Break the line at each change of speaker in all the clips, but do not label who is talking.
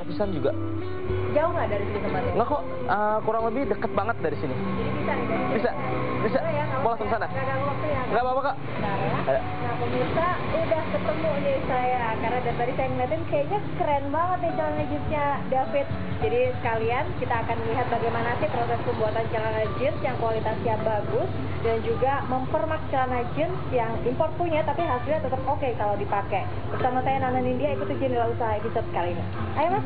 Habisan juga.
Jauh nggak dari sini tempatnya?
Nggak kok, kurang lebih deket banget dari sini.
Jadi bisa nih dari sini?
Bisa.
Ya,
Mau langsung sana?
Nggak ganggu waktu ya?
Nggak apa-apa, Kak.
Bentar ya.
Ayo.
Nah, pemirsa udah ketemu nih saya. Karena dari tadi saya ngeliatin kayaknya keren banget nih celana jeansnya David. Jadi sekalian kita akan melihat bagaimana sih proses pembuatan celana jeans yang kualitasnya bagus dan juga mempermak celana jeans yang impor punya tapi hasilnya tetap oke kalau dipakai. Bersama saya Nana Nindya, ikuti Jendela Usaha episode kali ini. Ayo Mas.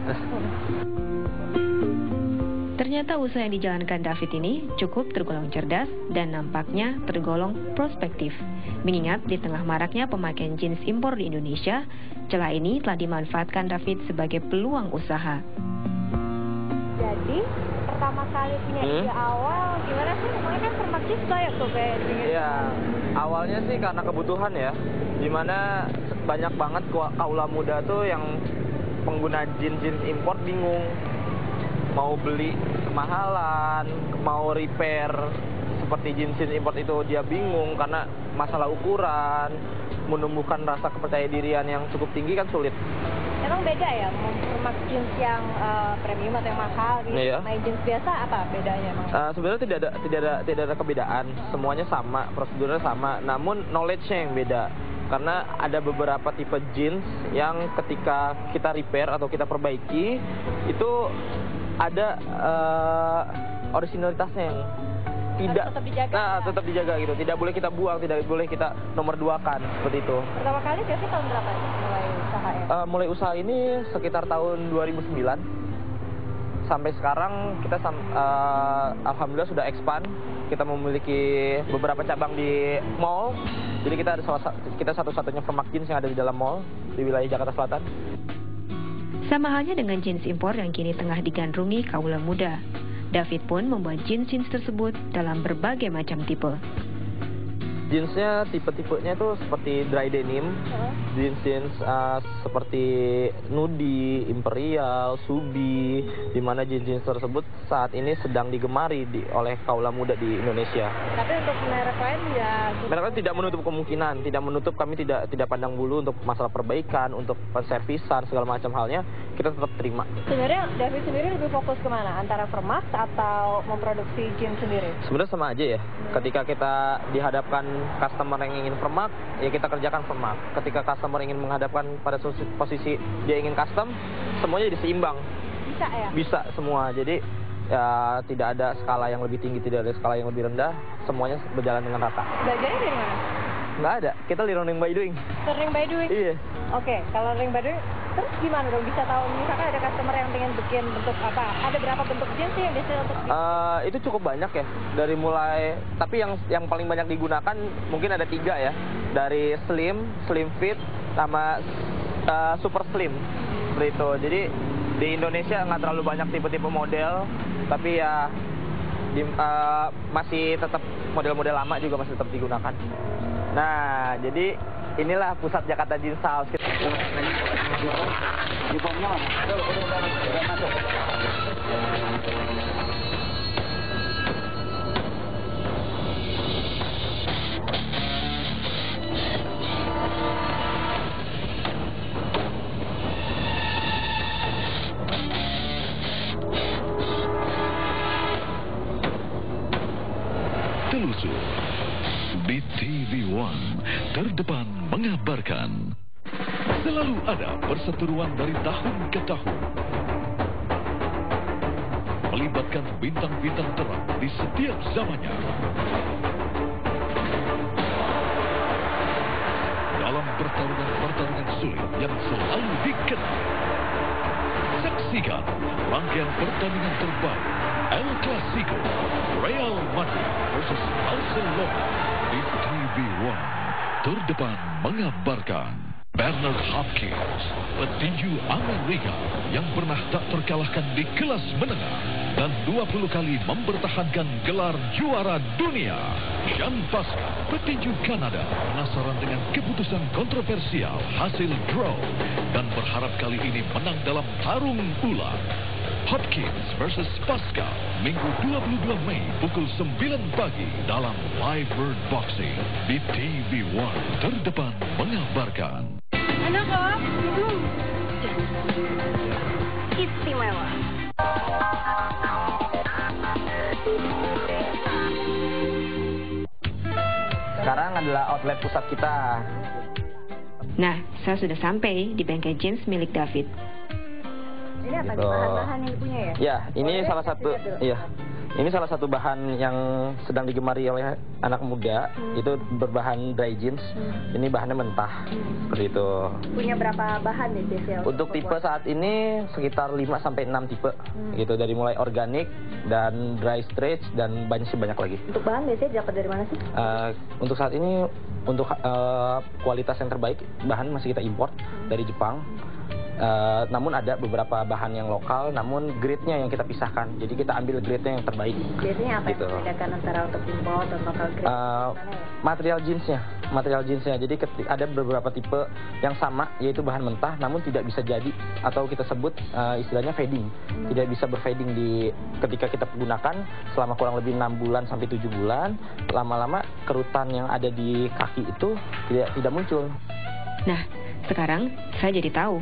Ternyata usaha yang dijalankan David ini cukup tergolong cerdas dan nampaknya tergolong prospektif. Mengingat di tengah maraknya pemakaian jeans impor di Indonesia, celah ini telah dimanfaatkan David sebagai peluang usaha.
Jadi pertama kali punya ide awal gimana sih? Emangnya kan permak jeans banyak tuh kayak gini.
Iya, awalnya sih karena kebutuhan ya. Dimana banyak banget kaula muda tuh yang pengguna jeans impor bingung. Mau beli kemahalan, mau repair seperti jeans import itu dia bingung karena masalah ukuran, menumbuhkan rasa kepercayaan dirian yang cukup tinggi kan sulit.
Emang beda ya mempermak jeans yang premium atau yang mahal gitu?
Iya.
Sama jeans biasa apa bedanya emang?
Sebenarnya tidak ada perbedaan, semuanya sama, prosedurnya sama, namun knowledge-nya yang beda. Karena ada beberapa tipe jeans yang ketika kita repair atau kita perbaiki itu ada originalitasnya yang tidak
tetap dijaga.
Nah, tetap dijaga gitu. Tidak boleh kita buang, tidak boleh kita nomor 2-kan seperti itu.
Pertama kali David tahun berapa ya mulai usaha ya?
Mulai usaha ini sekitar tahun 2009. Sampai sekarang kita alhamdulillah sudah expand. Kita memiliki beberapa cabang di mall. Jadi kita satu-satunya permak jeans yang ada di dalam mall di wilayah Jakarta Selatan.
Sama halnya dengan jeans impor yang kini tengah digandrungi kaula muda. David pun membuat jeans tersebut dalam berbagai macam tipe.
Jeansnya tipe-tipenya itu seperti dry denim, jeans seperti nudi, imperial, subi, di mana jeans tersebut saat ini sedang digemari oleh kaula muda di Indonesia.
Tapi untuk merek lain ya?
Merek lain tidak menutup kemungkinan, kami tidak pandang bulu untuk masalah perbaikan, untuk servisan segala macam halnya kita tetap terima.
Sebenarnya David sendiri lebih fokus kemana? Antara permak atau memproduksi jeans sendiri?
Sebenarnya sama aja ya. Ketika kita dihadapkan customer yang ingin permak, ya kita kerjakan permak. Ketika customer ingin menghadapkan pada posisi dia ingin custom, semuanya diseimbang.
Bisa ya?
Bisa semua. Jadi ya tidak ada skala yang lebih tinggi, tidak ada skala yang lebih rendah. Semuanya berjalan dengan rata.
Belajarnya dari mana?
Nggak ada. Kita learning by doing.
Learning by doing?
Iya.
Oke, kalau learning by doing, terus gimana dong bisa tahu misalkan ada customer yang pengen bikin bentuk apa? Ada berapa bentuk jeans sih yang biasanya untuk
itu cukup banyak ya. Dari mulai, tapi yang paling banyak digunakan mungkin ada 3 ya. Dari slim fit, sama super slim. Seperti itu. Jadi di Indonesia nggak terlalu banyak tipe-tipe model, tapi ya masih tetap model-model lama juga masih tetap digunakan. Nah, jadi inilah pusat Jakarta Jeans House.
Telusur di TV One, terdepan mengabarkan. Selalu ada perseteruan dari tahun ke tahun, melibatkan bintang-bintang terang di setiap zamannya. Dalam pertarungan-pertarungan sulit yang selalu dikenal. Saksikan rangkaian pertandingan terbaik El Clasico, Real Madrid versus Barcelona di TV One. Terdepan mengabarkan. Bernard Hopkins, petinju Amerika yang pernah tak terkalahkan di kelas menengah dan 20 kali mempertahankan gelar juara dunia. Sean Pascal, petinju Kanada, penasaran dengan keputusan kontroversial hasil draw dan berharap kali ini menang dalam tarung ulang. Hopkins versus Pascal, Minggu 22 Mei pukul 9 pagi dalam Live Bird Boxing di TV One. Terdepan mengabarkan.
Enak loh.
inilah outlet pusat kita.
Nah, saya sudah sampai di bengkel jeans milik David.
Ini apa nih
Gitu.
bahan-bahan yang dipunya ya?
Ya, ini
Boleh
salah
kasih
satu,
lihat dulu.
iya. Ini salah satu bahan yang sedang digemari oleh anak muda, itu berbahan dry jeans. Ini bahannya mentah, seperti itu.
Punya berapa bahan nih biasanya?
Untuk tipe
pembuat?
saat ini sekitar 5-6 tipe, gitu, dari mulai organik dan dry stretch dan banyak lagi.
Untuk bahan biasanya dapat dari mana sih?
Untuk saat ini, untuk kualitas yang terbaik, bahan masih kita import dari Jepang. Namun ada beberapa bahan yang lokal, namun grade-nya yang kita pisahkan. Jadi kita ambil grade-nya yang terbaik.
Biasanya apa
Gitu.
yang membedakan antara untuk import dan lokal grade? Gimana ya?
Material jeansnya. Jadi ada beberapa tipe yang sama, yaitu bahan mentah, namun tidak bisa jadi atau kita sebut istilahnya fading. Tidak bisa berfading ketika kita gunakan selama kurang lebih 6 bulan sampai 7 bulan. Lama-lama kerutan yang ada di kaki itu tidak muncul.
Nah, sekarang saya jadi tahu.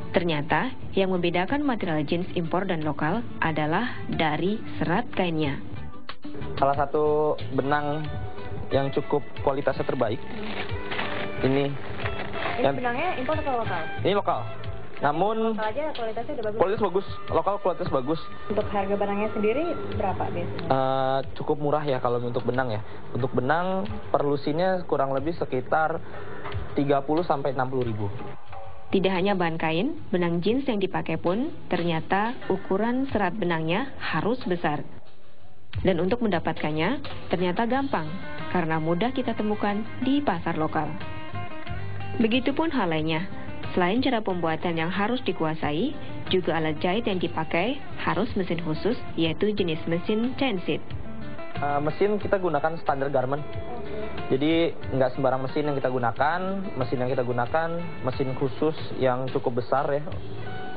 Ternyata yang membedakan material jeans impor dan lokal adalah dari serat kainnya.
Salah satu benang yang cukup kualitasnya terbaik, ini
Ini benangnya impor atau lokal?
ini lokal. Namun
Lokal aja kualitasnya udah bagus.
kualitas bagus, lokal kualitas bagus.
Untuk harga benangnya sendiri berapa biasanya?
Cukup murah ya kalau untuk benang ya. Untuk benang per lusinnya kurang lebih sekitar 30-60 ribu.
Tidak hanya bahan kain, benang jeans yang dipakai pun ternyata ukuran serat benangnya harus besar. Dan untuk mendapatkannya ternyata gampang karena mudah kita temukan di pasar lokal. Begitupun hal lainnya. Selain cara pembuatan yang harus dikuasai, juga alat jahit yang dipakai harus mesin khusus, yaitu jenis mesin chainset.
Mesin kita gunakan standar garment. Jadi nggak sembarang mesin yang kita gunakan. Mesin yang kita gunakan mesin khusus yang cukup besar ya,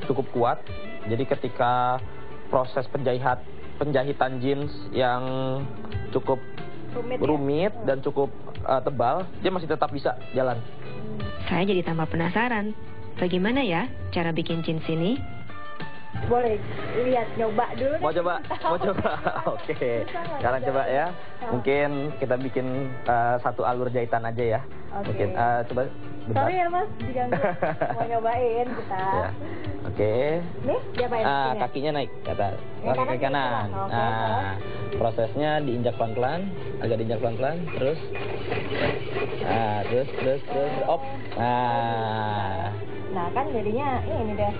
cukup kuat. Jadi ketika proses penjahitan jeans yang cukup rumit dan cukup tebal, dia masih tetap bisa jalan.
Saya jadi tambah penasaran, bagaimana ya cara bikin jeans ini?
Boleh lihat, nyoba dulu deh.
Mau coba? Oke. Sekarang coba ya. Mungkin kita bikin satu alur jahitan aja ya.
Oke.
Mungkin coba bentar.
Sorry ya mas, diganggu. Mau nyobain kita.
Ya. Oke.
Nih, diapain?
Kakinya naik ke atas.
Yang
Kaki
kanan
kanan.
ke atas. Oke,
Prosesnya diinjak pelan-pelan, agak diinjak pelan-pelan, terus. Terus op.
Nah kan jadinya ini deh.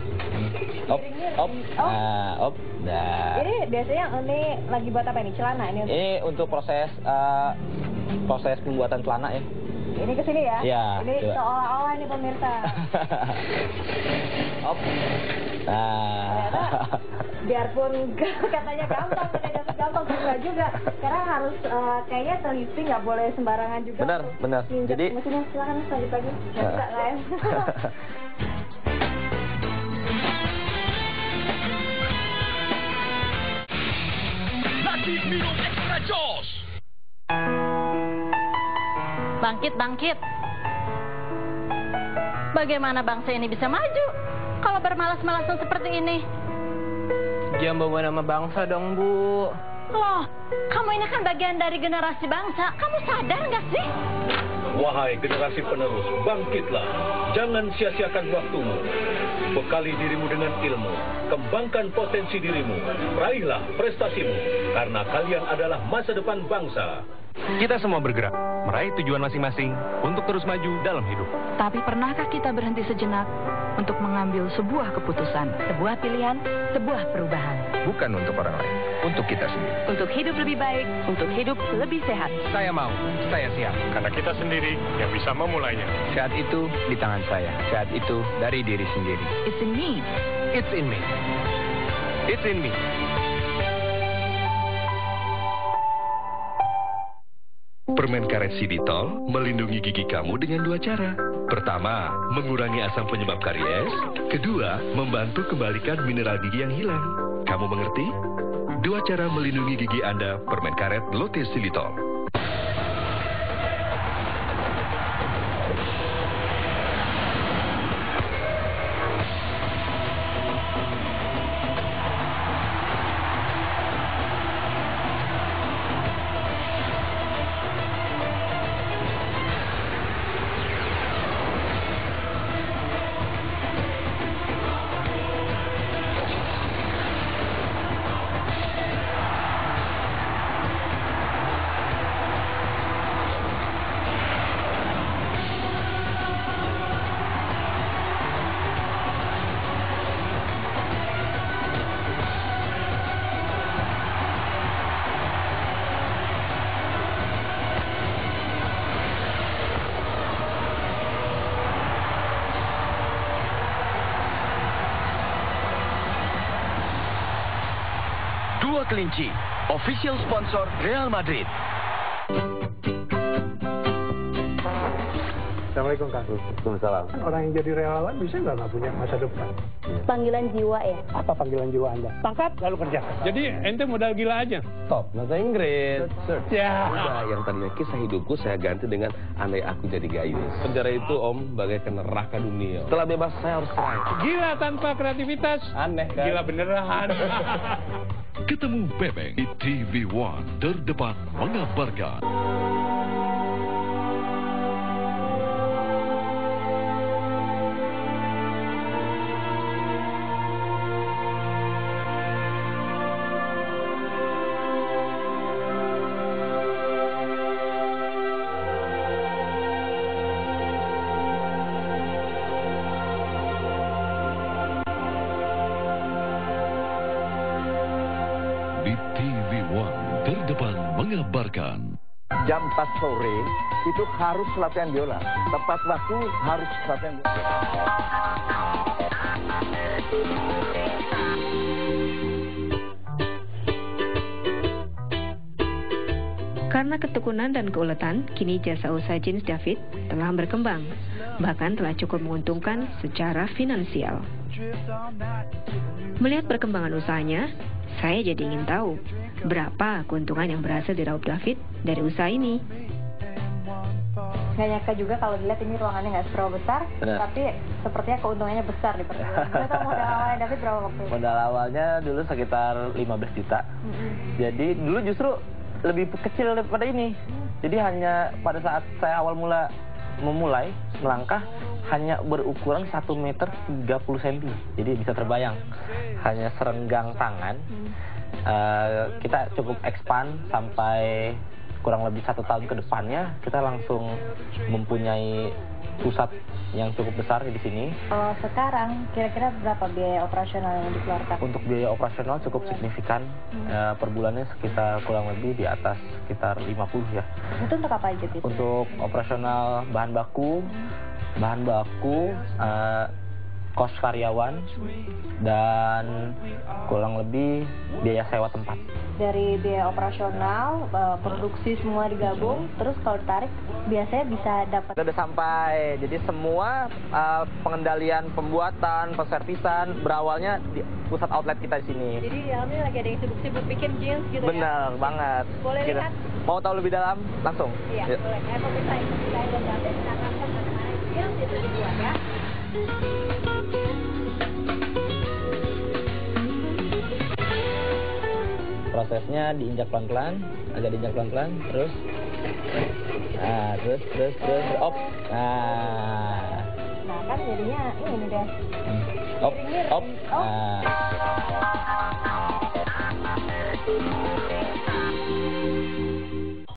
Op.
Oh.
Op. Dah.
Ini biasanya ini lagi buat apa ini? Celana ini?
Ini untuk proses pembuatan celana ya.
Ini kesini ya?
Iya,
Ini
coba.
seolah-olah ini pemirsa.
Op.
Ternyata biarpun katanya gampang, tidak gampang susah juga. Karena harus kayaknya teliti, nggak boleh sembarangan juga.
Benar. Jadi
mesinnya silakan lanjut lagi. Nggak bisa kan?
Lagi minum Extra Jos.
Bangkit. Bagaimana bangsa ini bisa maju kalau bermalas-malasan seperti ini?
jangan bawa nama bangsa dong, Bu.
Loh, kamu ini kan bagian dari generasi bangsa. Kamu sadar nggak sih?
Wahai generasi penerus, bangkitlah. Jangan sia-siakan waktumu. Bekali dirimu dengan ilmu. Kembangkan potensi dirimu. Raihlah prestasimu. Karena kalian adalah masa depan bangsa.
Kita semua bergerak, meraih tujuan masing-masing untuk terus maju dalam hidup.
Tapi pernahkah kita berhenti sejenak untuk mengambil sebuah keputusan?
Sebuah pilihan, sebuah perubahan.
Bukan untuk orang lain, untuk kita sendiri.
Untuk hidup lebih baik, untuk hidup lebih sehat.
Saya mau, saya siap.
Karena kita sendiri yang bisa memulainya.
Saat itu di tangan saya, saat itu dari diri sendiri.
It's in me.
It's in me. It's in me.
Permen karet Xylitol melindungi gigi kamu dengan dua cara. Pertama, mengurangi asam penyebab karies. Kedua, membantu kembalikan mineral gigi yang hilang. Kamu mengerti? Dua cara melindungi gigi Anda, permen karet Lotte Xylitol.
Dua Kelinci, official sponsor Real Madrid.
Assalamualaikum Kang.
Waalaikumsalam.
Orang yang jadi relawan bisa nggak punya masa depan?
Panggilan jiwa ya?
Apa panggilan jiwa Anda? Pangkat lalu kerja.
Jadi ente modal gila aja.
Top, bahasa Inggris.
Ya.
Udah, yang tadinya kisah hidupku saya ganti dengan andai aku jadi gayus. Penjara itu Om bagaikan neraka dunia. Setelah bebas saya harus serang.
Gila tanpa kreativitas.
Aneh kan?
Gila beneran.
Ketemu Bebeng di TV One, terdepan mengabarkan. Di TV One, terdepan mengabarkan.
Jam 4 sore itu harus latihan biola. Tepat waktu harus latihan biola.
Karena ketekunan dan keuletan, kini jasa usaha jeans David telah berkembang, bahkan telah cukup menguntungkan secara finansial. Melihat perkembangan usahanya, saya jadi ingin tahu berapa keuntungan yang berhasil diraup David dari usaha ini.
Nggak nyangka juga kalau dilihat ini ruangannya nggak seberapa besar, tapi sepertinya keuntungannya besar di perbulan. Kita tahu modal awalnya David berapa waktu itu?
Modal awalnya dulu sekitar 15 juta. Jadi dulu justru lebih kecil daripada ini. Jadi hanya pada saat saya awal memulai melangkah hanya berukuran 1 meter 30 cm. Jadi bisa terbayang hanya serenggang tangan. Kita cukup expand sampai kurang lebih 1 tahun ke depannya kita langsung mempunyai pusat yang cukup besar di sini.
Kalau sekarang kira-kira berapa biaya operasional yang dikeluarkan?
Untuk biaya operasional cukup signifikan. Per bulannya sekitar kurang lebih di atas sekitar 50 ya.
Itu untuk apa aja itu?
Untuk operasional bahan baku, kos karyawan, dan kurang lebih biaya sewa tempat.
Dari biaya operasional, produksi semua digabung, terus kalau ditarik biasanya bisa dapat.
Sudah sampai, jadi semua pengendalian pembuatan, penservisan berawalnya di pusat outlet kita di sini.
Jadi di dalamnya lagi ada yang sibuk-sibuk bikin jeans gitu.
Bener
ya?
banget.
Boleh lihat?
Mau tahu lebih dalam? Langsung.
Iya, boleh. Pemirsa yang David kita akan lihat bagaimana jeans itu dibuat ya.
Prosesnya diinjak pelan-pelan, agak diinjak pelan-pelan, terus op.
Nah kan jadinya ini deh.
Op.